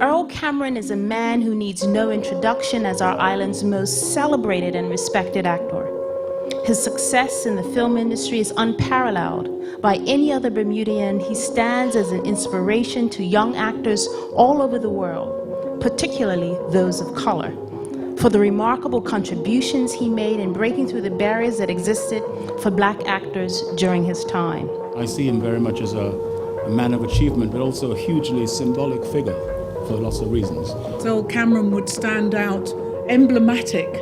Earl Cameron is a man who needs no introduction as our island's most celebrated and respected actor. His success in the film industry is unparalleled. By any other Bermudian, he stands as an inspiration to young actors all over the world, particularly those of color, for the remarkable contributions he made in breaking through the barriers that existed for black actors during his time. I see him very much as a man of achievement, but also a hugely symbolic figure for lots of reasons. Earl Cameron would stand out emblematic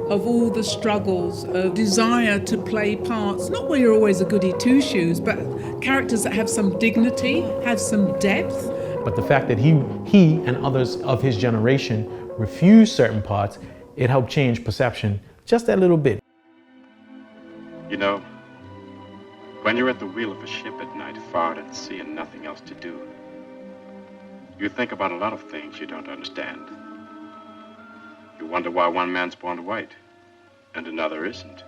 of all the struggles, of desire to play parts, not where you're always a goody two-shoes, but characters that have some dignity, have some depth. But the fact that he and others of his generation refused certain parts, it helped change perception just a little bit. You know, when you're at the wheel of a ship at night, far at sea and nothing else to do, you think about a lot of things you don't understand. You wonder why one man's born white and another isn't.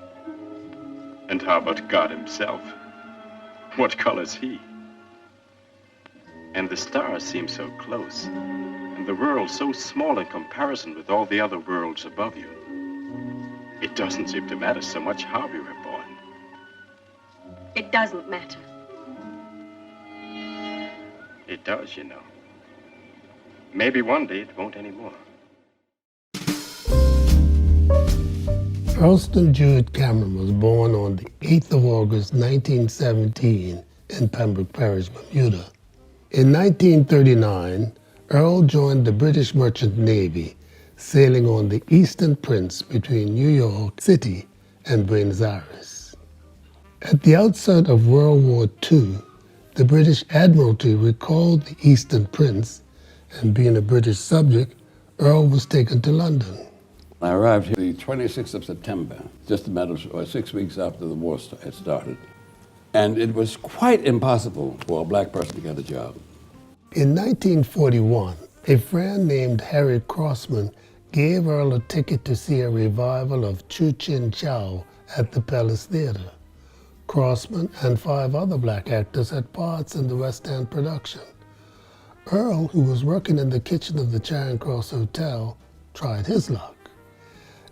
And how about God himself? What color's he? And the stars seem so close, and the world so small in comparison with all the other worlds above you. It doesn't seem to matter so much how we were born. It doesn't matter. It does, you know. Maybe one day it won't anymore. Earl Jude Cameron was born on the 8th of August, 1917 in Pembroke Parish, Bermuda. In 1939, Earl joined the British Merchant Navy, sailing on the Eastern Prince between New York City and Buenos Aires. At the outset of World War II, the British Admiralty recalled the Eastern Prince, and being a British subject, Earl was taken to London. I arrived here the 26th of September, just a matter of 6 weeks after the war had started. And it was quite impossible for a black person to get a job. In 1941, a friend named Harry Crossman gave Earl a ticket to see a revival of Chu Chin Chow at the Palace Theater. Crossman and 5 other black actors had parts in the West End production. Earl, who was working in the kitchen of the Charing Cross Hotel, tried his luck.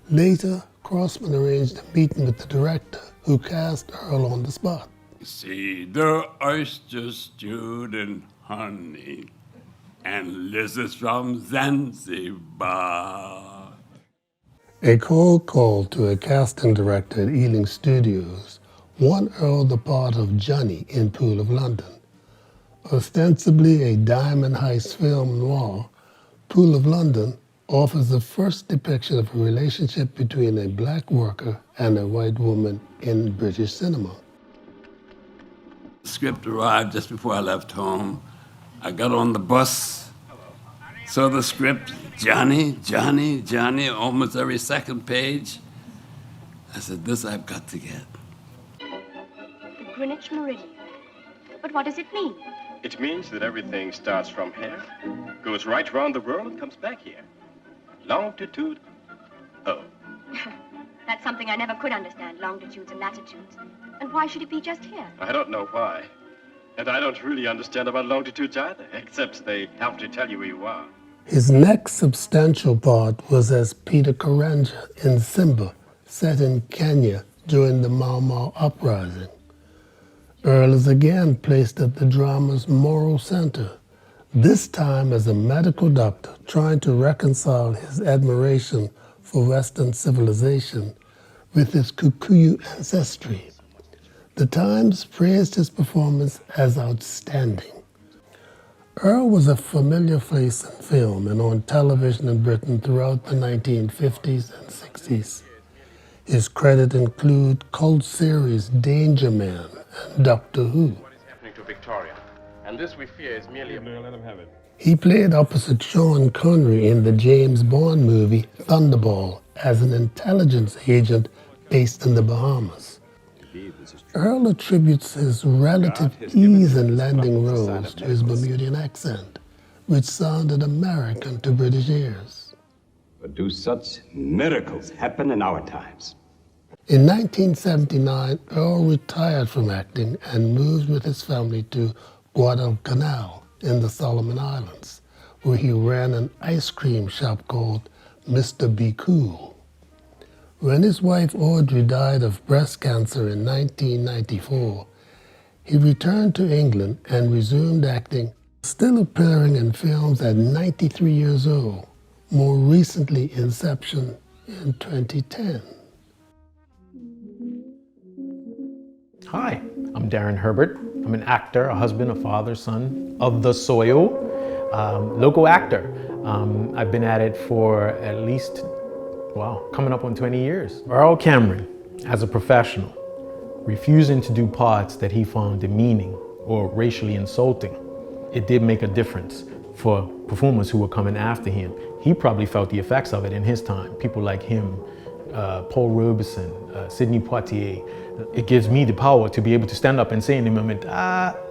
Later, Crossman arranged a meeting with the director, who cast Earl on the spot. See the oysters stewed in honey and lizards from Zanzibar. A cold call to a casting director at Ealing Studios won Earl the part of Johnny in Pool of London. Ostensibly a diamond heist film noir, Pool of London offers the first depiction of a relationship between a black worker and a white woman in British cinema. The script arrived just before I left home. I got on the bus, saw the script, Johnny, Johnny, Johnny, almost every second page. I said, this I've got to get. The Greenwich Meridian. But what does it mean? It means that everything starts from here, goes right around the world and comes back here. Longitude, oh. That's something I never could understand, longitudes and latitudes. And why should it be just here? I don't know why. And I don't really understand about longitudes either, except they help to tell you where you are. His next substantial part was as Peter Karanja in Simba, set in Kenya during the Mau Mau uprising. Earl is again placed at the drama's moral center, this time as a medical doctor trying to reconcile his admiration for Western civilization with his Kikuyu ancestry. The Times praised his performance as outstanding. Earl was a familiar face in film and on television in Britain throughout the 1950s and 60s. His credits include cult series Danger Man and Doctor Who. What is happening to Victoria? And this, we fear, is merely a... Let him have it. He played opposite Sean Connery in the James Bond movie Thunderball as an intelligence agent based in the Bahamas. Earl attributes his relative ease in lending roles to his Bermudian accent, which sounded American to British ears. But do such miracles happen in our times? In 1979, Earl retired from acting and moved with his family to Guadalcanal in the Solomon Islands, where he ran an ice cream shop called Mr. Be Cool. When his wife Audrey died of breast cancer in 1994, he returned to England and resumed acting, still appearing in films at 93 years old, more recently Inception in 2010. Hi, I'm Darren Herbert. I'm an actor, a husband, a father, son of the soil, local actor. I've been at it for at least, coming up on 20 years. Earl Cameron, as a professional, refusing to do parts that he found demeaning or racially insulting. It did make a difference for performers who were coming after him. He probably felt the effects of it in his time. People like him, Paul Robeson, Sidney Poitier. It gives me the power to be able to stand up and say in the moment,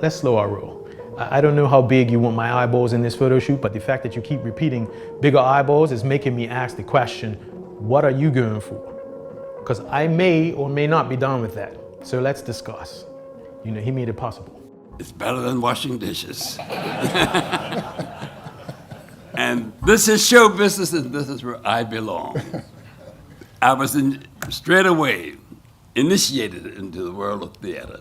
let's slow our roll. I don't know how big you want my eyeballs in this photo shoot, but the fact that you keep repeating bigger eyeballs is making me ask the question, what are you going for? Because I may or may not be done with that. So let's discuss. He made it possible. It's better than washing dishes. And this is show business, and this is where I belong. I was straight away initiated into the world of theater.